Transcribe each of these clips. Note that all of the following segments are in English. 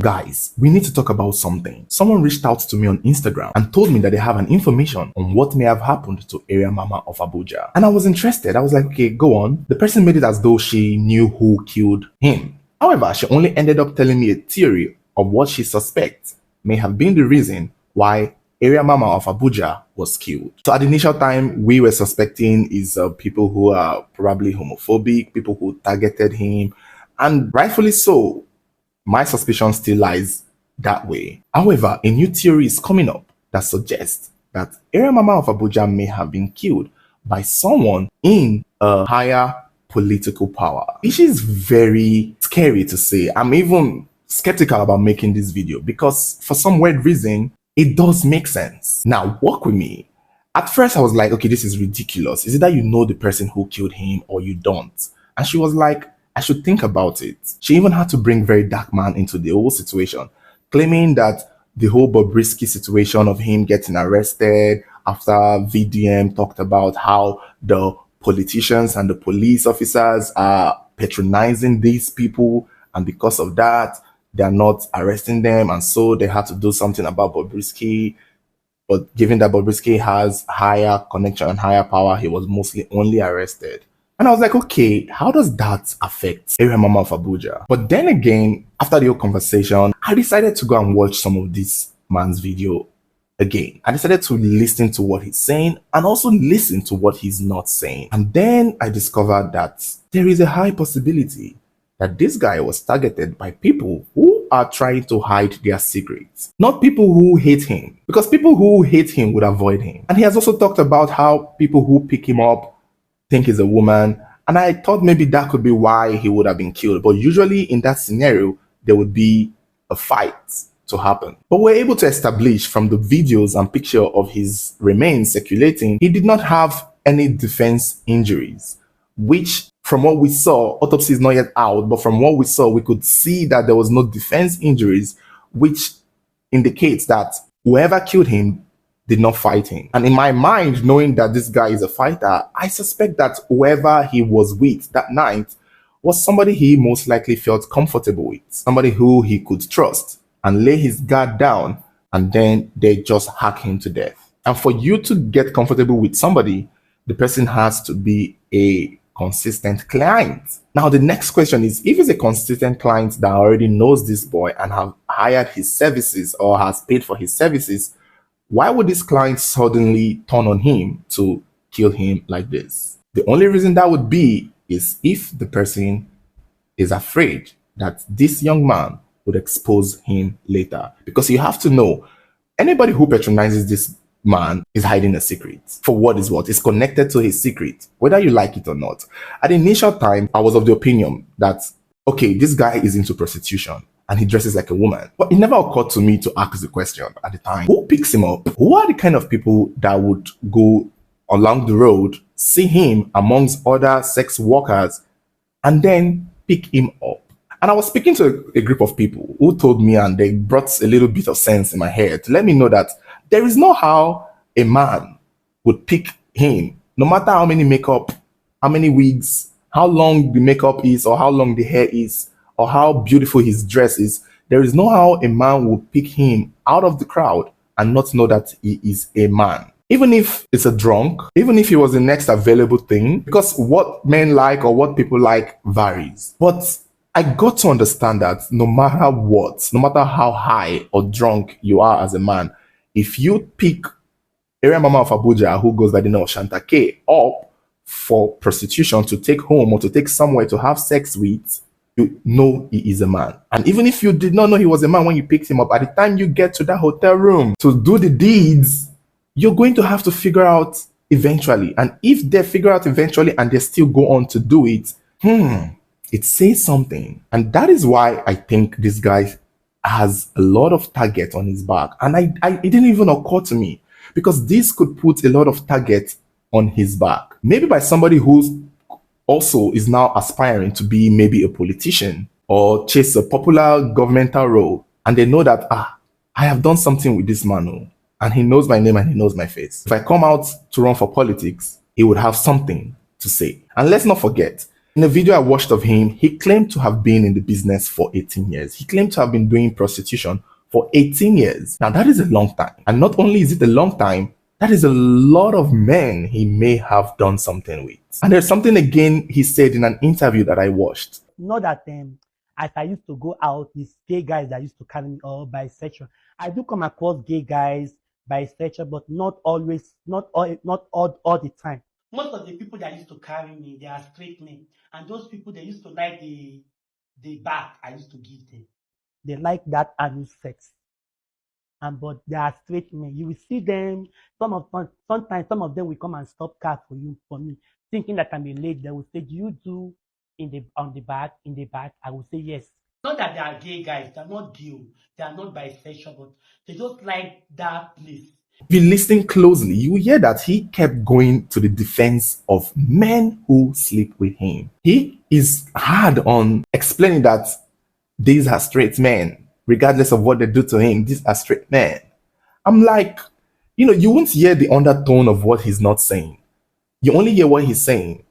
Guys, we need to talk about something. Someone reached out to me on Instagram and told me that they have an information on what may have happened to area mama of Abuja. And I was interested. I was like, okay, go on. The person made it as though she knew who killed him. However, she only ended up telling me a theory of what she suspects may have been the reason why area mama of Abuja was killed. So at the initial time, we were suspecting is people who are probably homophobic, people who targeted him, and rightfully so. My suspicion still lies that way. However, a new theory is coming up that suggests that area mama of Abuja may have been killed by someone in a higher political power, which is very scary to say. I'm even skeptical about making this video because for some weird reason, it does make sense. Now, walk with me. At first, I was like, okay, this is ridiculous. Is it that you know the person who killed him or you don't? And she was like, I should think about it. She even had to bring very dark man into the whole situation, claiming that the whole Bobrisky situation of him getting arrested after VDM talked about how the politicians and the police officers are patronizing these people, and because of that, they're not arresting them, and so they had to do something about Bobrisky. But given that Bobrisky has higher connection and higher power, he was mostly only arrested. And I was like, okay, how does that affect area mama of Abuja? But then again, after the whole conversation, I decided to go and watch some of this man's video again. I decided to listen to what he's saying and also listen to what he's not saying. And then I discovered that there is a high possibility that this guy was targeted by people who are trying to hide their secrets, not people who hate him, because people who hate him would avoid him. And he has also talked about how people who pick him up think he's a woman, and I thought maybe that could be why he would have been killed. But usually in that scenario, there would be a fight to happen. But we're able to establish from the videos and picture of his remains circulating, he did not have any defense injuries, which from what we saw, autopsy is not yet out, but from what we saw, we could see that there was no defense injuries, which indicates that whoever killed him did not fight him. And in my mind, knowing that this guy is a fighter, I suspect that whoever he was with that night was somebody he most likely felt comfortable with, somebody who he could trust and lay his guard down, and then they just hack him to death. And for you to get comfortable with somebody, the person has to be a consistent client. Now, the next question is, if it's a consistent client that already knows this boy and have hired his services or has paid for his services, why would this client suddenly turn on him to kill him like this? The only reason that would be is if the person is afraid that this young man would expose him later. Because you have to know, anybody who patronizes this man is hiding a secret. For what is what? It's connected to his secret, whether you like it or not. At the initial time, I was of the opinion that, okay, this guy is into prostitution and he dresses like a woman. But it never occurred to me to ask the question at the time, who picks him up? Who are the kind of people that would go along the road, see him amongst other sex workers, and then pick him up? And I was speaking to a group of people who told me, and they brought a little bit of sense in my head to let me know that there is no how a man would pick him, no matter how many makeup, how many wigs, how long the makeup is, or how long the hair is, or how beautiful his dress is. There is no how a man will pick him out of the crowd and not know that he is a man. Even if it's a drunk, even if he was the next available thing, because what men like or what people like varies. But I got to understand that no matter what, no matter how high or drunk you are as a man, if you pick area mama of Abuja, who goes by the name of Shanta K, up for prostitution to take home or to take somewhere to have sex with, you know he is a man. And even if you did not know he was a man when you picked him up, at the time you get to that hotel room to do the deeds, you're going to have to figure out eventually. And if they figure out eventually and they still go on to do it, it says something. And that is why I think this guy has a lot of target on his back. And it didn't even occur to me, because this could put a lot of target on his back. Maybe by somebody who's also is now aspiring to be maybe a politician or chase a popular governmental role. And they know that, I have done something with this man, and he knows my name and he knows my face. If I come out to run for politics, he would have something to say. And let's not forget, In a video I watched of him, he claimed to have been in the business for 18 years. He claimed to have been doing prostitution for 18 years. Now that is a long time. And not only is it a long time, that is a lot of men he may have done something with. And there's something again he said in an interview that I watched. Not that as I used to go out, these gay guys that used to carry me all bisexual. I do come across gay guys bisexual, but not always, not all the time. Most of the people that used to carry me, they are straight men, and those people they used to like the back I used to give them. They like that anal sex, but they are straight men. You will see them. Sometimes some of them will come and stop car for me, thinking that I'm a lady. They will say, "Do you do in the back?" I will say yes. Not that they are gay guys. They are not gay. They are not bisexual, but they just like that place. If you listen closely, you will hear that he kept going to the defense of men who sleep with him. He is hard on explaining that these are straight men, regardless of what they do to him. These are straight men. I'm like, you won't hear the undertone of what he's not saying. You only hear what he's saying.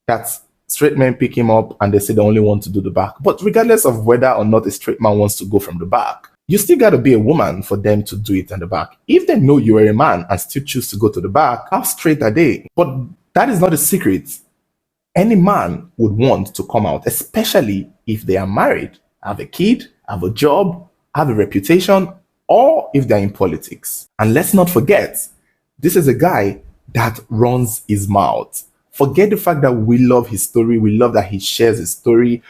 That straight men pick him up and they say they only want to do the back. But regardless of whether or not a straight man wants to go from the back, you still got to be a woman for them to do it in the back. If they know you are a man and still choose to go to the back, how straight are they? But that is not a secret. Any man would want to come out, especially if they are married, have a kid, have a job, have a reputation, or if they're in politics. And let's not forget, this is a guy that runs his mouth. Forget the fact that we love his story. We love that he shares his story.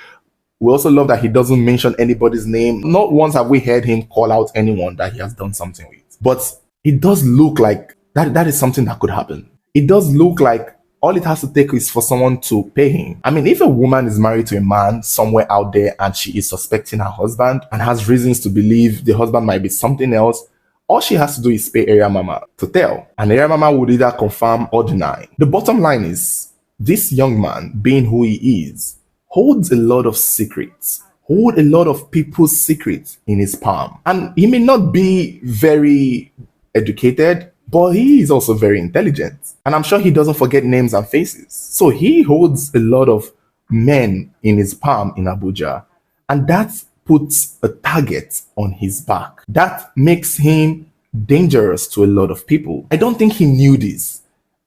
We also love that he doesn't mention anybody's name. Not once have we heard him call out anyone that he has done something with. But it does look like that is something that could happen. It does look like all it has to take is for someone to pay him. I mean, if a woman is married to a man somewhere out there and she is suspecting her husband and has reasons to believe the husband might be something else, all she has to do is pay Area Mama to tell. And Area Mama would either confirm or deny. The bottom line is, this young man, being who he is, holds a lot of secrets, hold a lot of people's secrets in his palm. And he may not be very educated, but he is also very intelligent. And I'm sure he doesn't forget names and faces. So he holds a lot of men in his palm in Abuja. And that puts a target on his back. That makes him dangerous to a lot of people. I don't think he knew this.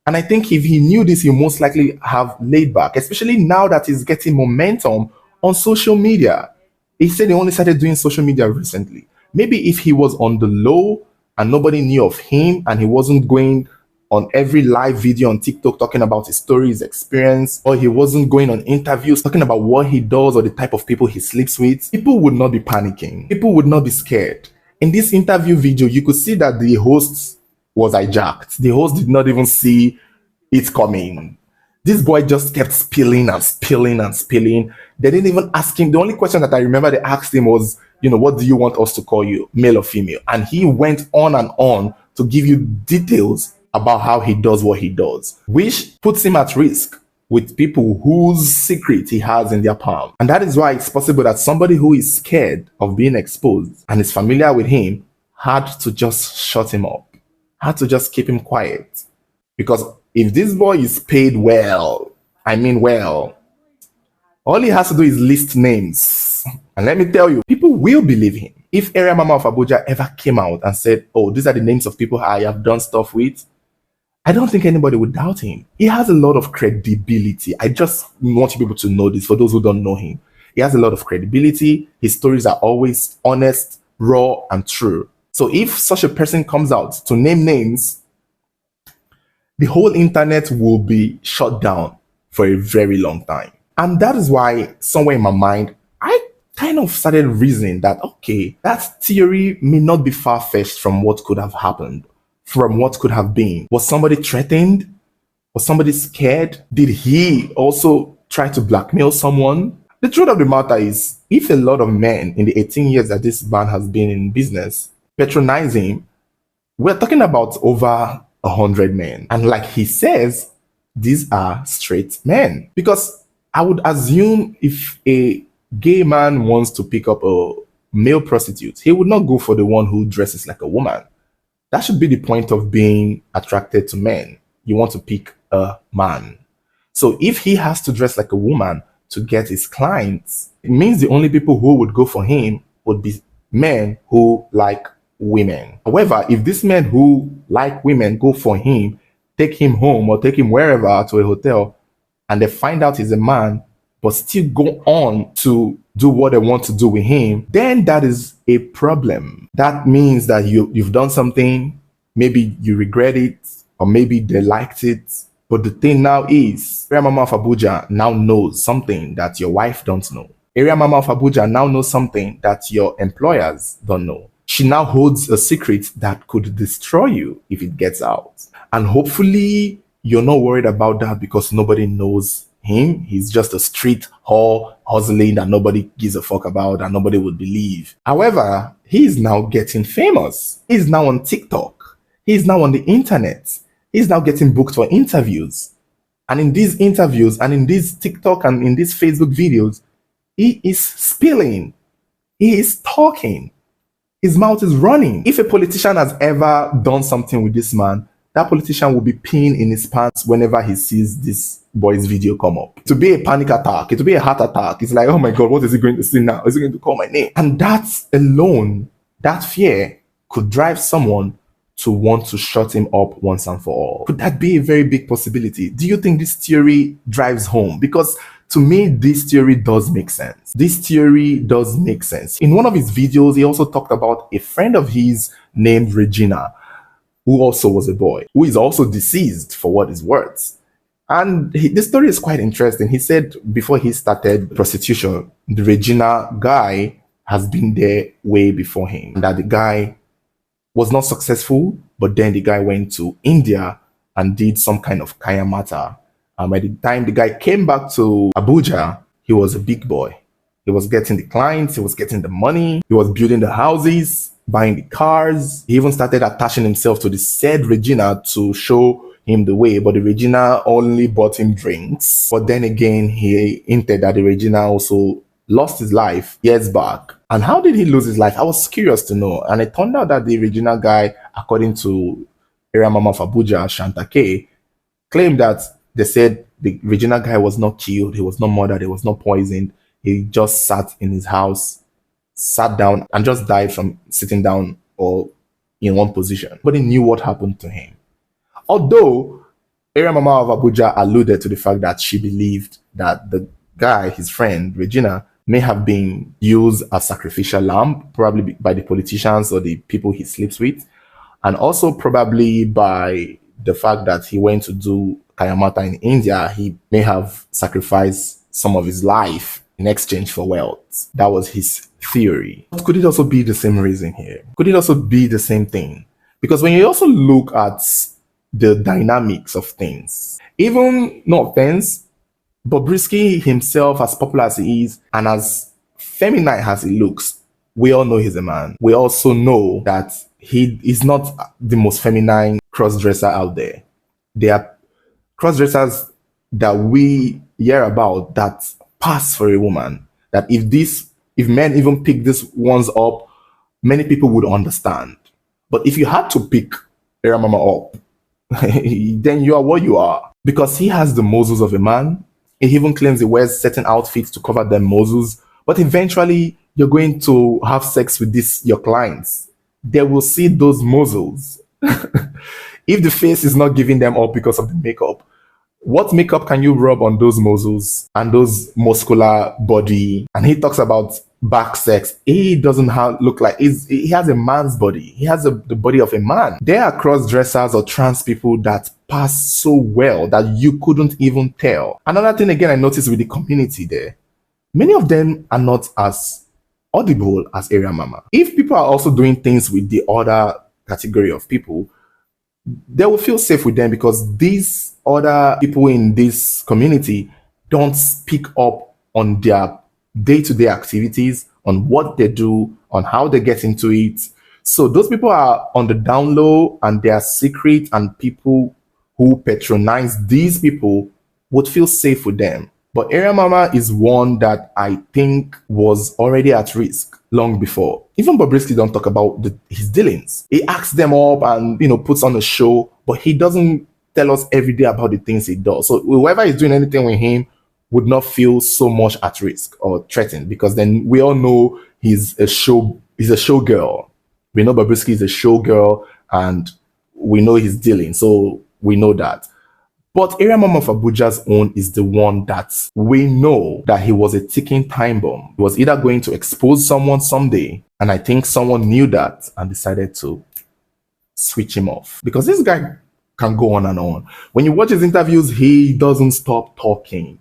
And I think if he knew this, he most likely have laid back, especially now that he's getting momentum on social media. He said he only started doing social media recently. Maybe if he was on the low and nobody knew of him and he wasn't going on every live video on TikTok talking about his story, his experience, or he wasn't going on interviews talking about what he does or the type of people he sleeps with, people would not be panicking. People would not be scared. In this interview video, you could see that the host was hijacked. The host did not even see it coming. This boy just kept spilling and spilling and spilling. They didn't even ask him. The only question that I remember they asked him was, what do you want us to call you, male or female? And he went on and on to give you details about how he does what he does, which puts him at risk with people whose secret he has in their palm. And that is why it's possible that somebody who is scared of being exposed and is familiar with him had to just shut him up, had to just keep him quiet. Because if this boy is paid well, all he has to do is list names. And let me tell you, people will believe him. If Area Mama of Abuja ever came out and said, oh, these are the names of people I have done stuff with, I don't think anybody would doubt him. He has a lot of credibility. I just want people to know this for those who don't know him. He has a lot of credibility. His stories are always honest, raw, and true. So if such a person comes out to name names, the whole internet will be shut down for a very long time. And that is why somewhere in my mind, I kind of started reasoning that, okay, that theory may not be far-fetched from what could have happened, from what could have been. Was somebody threatened? Was somebody scared? Did he also try to blackmail someone? The truth of the matter is, if a lot of men in the 18 years that this man has been in business patronize him, we're talking about over 100 men. And like he says, these are straight men. Because I would assume if a gay man wants to pick up a male prostitute, he would not go for the one who dresses like a woman. That should be the point of being attracted to men. You want to pick a man. So if he has to dress like a woman to get his clients, it means the only people who would go for him would be men who like women. However, if these men who like women go for him, take him home or take him wherever to a hotel, and they find out he's a man, but still go on to do what they want to do with him, then that is a problem. That means that you've done something, maybe you regret it, or maybe they liked it. But the thing now is, Area Mama of Abuja now knows something that your wife don't know. Area Mama of Abuja now knows something that your employers don't know. She now holds a secret that could destroy you if it gets out. And hopefully you're not worried about that because nobody knows him. He's just a street whore hustling that nobody gives a fuck about and nobody would believe. However, he's now getting famous. He's now on TikTok. He's now on the internet. He's now getting booked for interviews. And in these interviews and in these TikTok and in these Facebook videos, he is spilling. He is talking. His mouth is running. If a politician has ever done something with this man, that politician will be peeing in his pants whenever he sees this boy's video come up. To be a panic attack, it will be a heart attack. It's like, oh my God, what is he going to see now? Is he going to call my name? And that alone, that fear could drive someone to want to shut him up once and for all. Could that be a very big possibility? Do you think this theory drives home? Because to me, this theory does make sense. This theory does make sense. In one of his videos, he also talked about a friend of his named Regina, who also was a boy, who is also deceased for what is worth. And the story is quite interesting. He said before he started prostitution, the Regina guy has been there way before him. And that the guy was not successful, but then the guy went to India and did some kind of kaya mata. And by the time the guy came back to Abuja, he was a big boy. He was getting the clients, he was getting the money, he was building the houses, buying the cars. He even started attaching himself to the said Regina to show him the way, but the Regina only bought him drinks. But then again, he hinted that the Regina also lost his life years back. And how did he lose his life? I was curious to know. And it turned out that the Regina guy, according to Area Mama of Abuja, Shantake, claimed that they said the Regina guy was not killed, he was not murdered, he was not poisoned. He just sat in his house, sat down, and just died from sitting down or in one position. But he knew what happened to him. Although Area Mama of Abuja alluded to the fact that she believed that the guy, his friend, Regina, may have been used as sacrificial lamb, probably by the politicians or the people he sleeps with, and also probably by the fact that he went to do Kayamata in India, he may have sacrificed some of his life in exchange for wealth. That was his theory. But could it also be the same reason here? Could it also be the same thing? Because when you also look at the dynamics of things, even, no offense, Bobrisky himself, as popular as he is and as feminine as he looks, we all know he's a man. We also know that he is not the most feminine cross-dresser out there. There are cross-dressers that we hear about that pass for a woman. That if men even pick these ones up, many people would understand. But if you had to pick Area Mama up, then you are what you are. Because he has the muscles of a man. He even claims he wears certain outfits to cover them muscles. But eventually, you're going to have sex with your clients. They will see those muscles. If the face is not giving them up because of the makeup, what makeup can you rub on those muscles and those muscular body? And he talks about back sex. He doesn't look like he has a man's body. He has the body of a man. There are cross-dressers or trans people that pass so well that you couldn't even tell. Another thing again I noticed with the community there, many of them are not as audible as Area Mama. If people are also doing things with the other category of people, they will feel safe with them because these other people in this community don't speak up on their day-to-day activities, on what they do, on how they get into it. So those people are on the down low and they are secret, and people who patronize these people would feel safe with them. But Area Mama is one that I think was already at risk long before. Even Bobrisky don't talk about his dealings. He acts them up and puts on a show, but he doesn't tell us every day about the things he does. So whoever is doing anything with him would not feel so much at risk or threatened, because then we all know he's a showgirl. We know Bobrisky is a showgirl, and we know he's dealing. So we know that. But Area Mama of Abuja's own is the one that we know that he was a ticking time bomb. He was either going to expose someone someday, and I think someone knew that and decided to switch him off. Because this guy can go on and on. When you watch his interviews, he doesn't stop talking.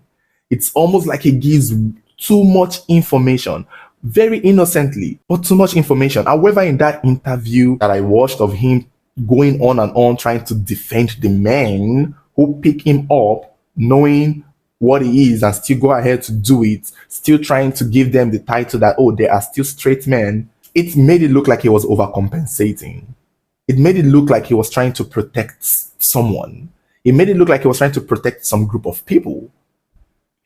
It's almost like he gives too much information, very innocently, but too much information. However, in that interview that I watched of him going on and on trying to defend the men who pick him up, knowing what he is and still go ahead to do it, still trying to give them the title that, oh, they are still straight men, it made it look like he was overcompensating. It made it look like he was trying to protect someone. It made it look like he was trying to protect some group of people.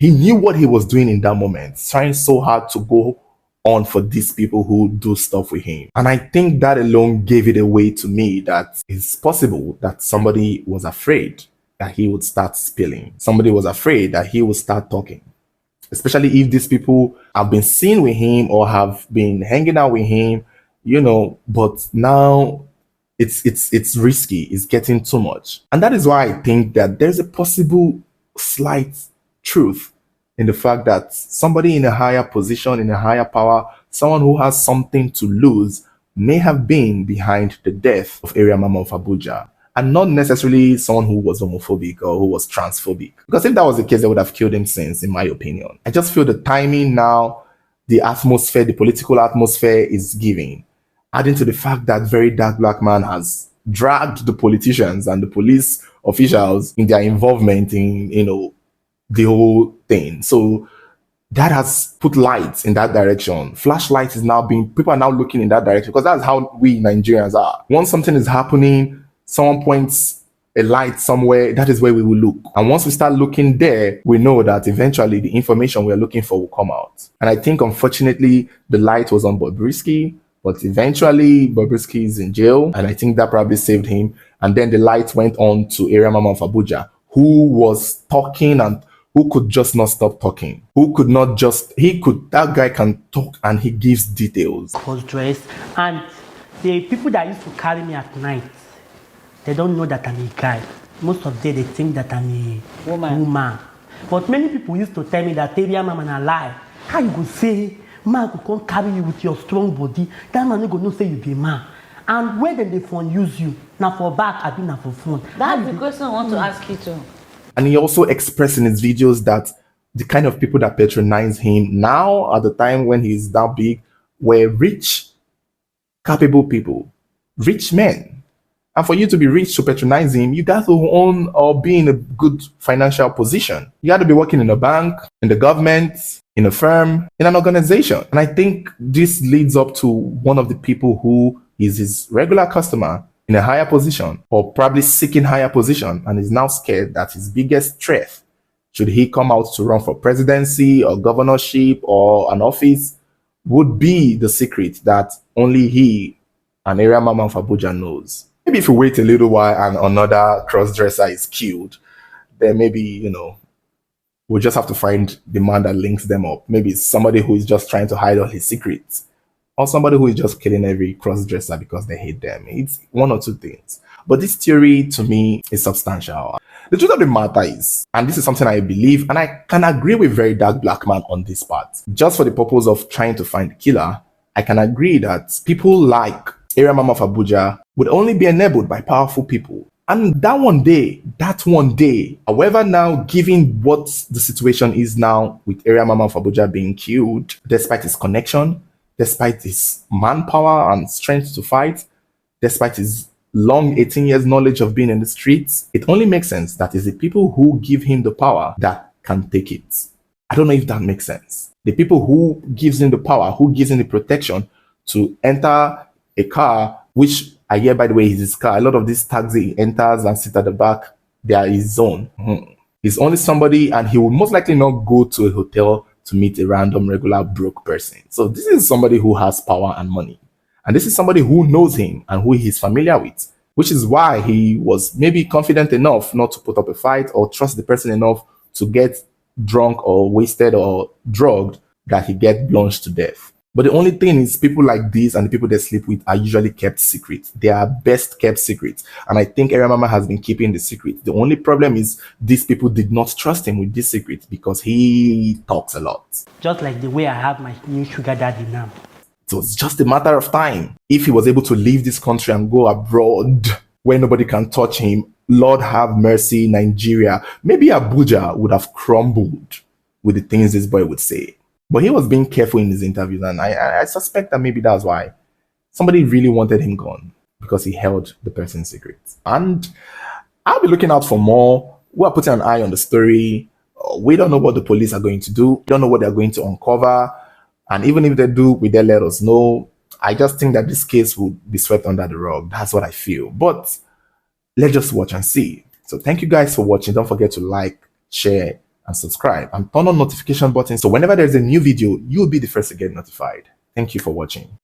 He knew what he was doing in that moment, trying so hard to go on for these people who do stuff with him. And I think that alone gave it away to me that it's possible that somebody was afraid that he would start spilling. Somebody was afraid that he would start talking. Especially if these people have been seen with him or have been hanging out with him, but now it's risky, it's getting too much. And that is why I think that there's a possible slight truth in the fact that somebody in a higher position, in a higher power, someone who has something to lose, may have been behind the death of Area Mama of Abuja, and not necessarily someone who was homophobic or who was transphobic. Because if that was the case, they would have killed him since, in my opinion. I just feel the timing now, the atmosphere, the political atmosphere is giving, adding to the fact that very dark black man has dragged the politicians and the police officials in their involvement in, the whole thing. So that has put lights in that direction. Flashlight is now people are now looking in that direction, because that's how we Nigerians are. Once something is happening, someone points a light somewhere, that is where we will look. And once we start looking there, we know that eventually the information we're looking for will come out. And I think, unfortunately, the light was on Bobrisky, but eventually Bobrisky is in jail, and I think that probably saved him. And then the light went on to Area Mama of Abuja, who was talking and who could just not stop talking. That guy can talk and he gives details. Was dressed, and the people that used to carry me at night, they don't know that I'm a guy. Most of them, they think that I'm a woman. But many people used to tell me that Area Mama na lie. How you go say, man could come carry you with your strong body, that man no go know say you be a man. And where then they phone use you? Now for back, I be now for phone. That's the question I want to ask you too. And he also expressed in his videos that the kind of people that patronize him now, at the time when he's that big, were rich, capable people, rich men. And for you to be rich to patronize him, you got to own or be in a good financial position. You got to be working in a bank, in the government, in a firm, in an organization. And I think this leads up to one of the people who is his regular customer in a higher position, or probably seeking higher position, and is now scared that his biggest threat, should he come out to run for presidency or governorship or an office, would be the secret that only he and Area Mama of Abuja knows. Maybe if we wait a little while and another cross-dresser is killed, then maybe, we'll just have to find the man that links them up. Maybe it's somebody who is just trying to hide all his secrets, or somebody who is just killing every cross-dresser because they hate them. It's one or two things. But this theory, to me, is substantial. The truth of the matter is, and this is something I believe, and I can agree with very dark black man on this part, just for the purpose of trying to find the killer, I can agree that people like Area Mama of Abuja would only be enabled by powerful people. And that one day, however, now, given what the situation is now with Area Mama of Abuja being killed, despite his connection, despite his manpower and strength to fight, despite his long 18 years knowledge of being in the streets, it only makes sense that it's the people who give him the power that can take it. I don't know if that makes sense. The people who gives him the power, who gives him the protection to enter a car, which I hear, by the way, is his car. A lot of these taxi he enters and sit at the back, they are his own. He's only somebody, and he will most likely not go to a hotel to meet a random, regular, broke person. So this is somebody who has power and money. And this is somebody who knows him and who he's familiar with. which is why he was maybe confident enough not to put up a fight or trust the person enough to get drunk or wasted or drugged that he get plunged to death. But the only thing is, people like this and the people they sleep with are usually kept secret. They are best kept secrets. And I think Area Mama has been keeping the secret. The only problem is these people did not trust him with this secret because he talks a lot. Just like the way I have my new sugar daddy now. So it's just a matter of time. If he was able to leave this country and go abroad where nobody can touch him, Lord have mercy, Nigeria. Maybe Abuja would have crumbled with the things this boy would say. But he was being careful in his interviews, and I suspect that maybe that's why somebody really wanted him gone, because he held the person's secret. And I'll be looking out for more. We are putting an eye on the story. We don't know what the police are going to do. We don't know what they're going to uncover. And even if they do, will they let us know? I just think that this case will be swept under the rug. That's what I feel. But let's just watch and see. So thank you guys for watching. Don't forget to like, share, and subscribe, and turn on notification button so whenever there's a new video, you'll be the first to get notified. Thank you for watching.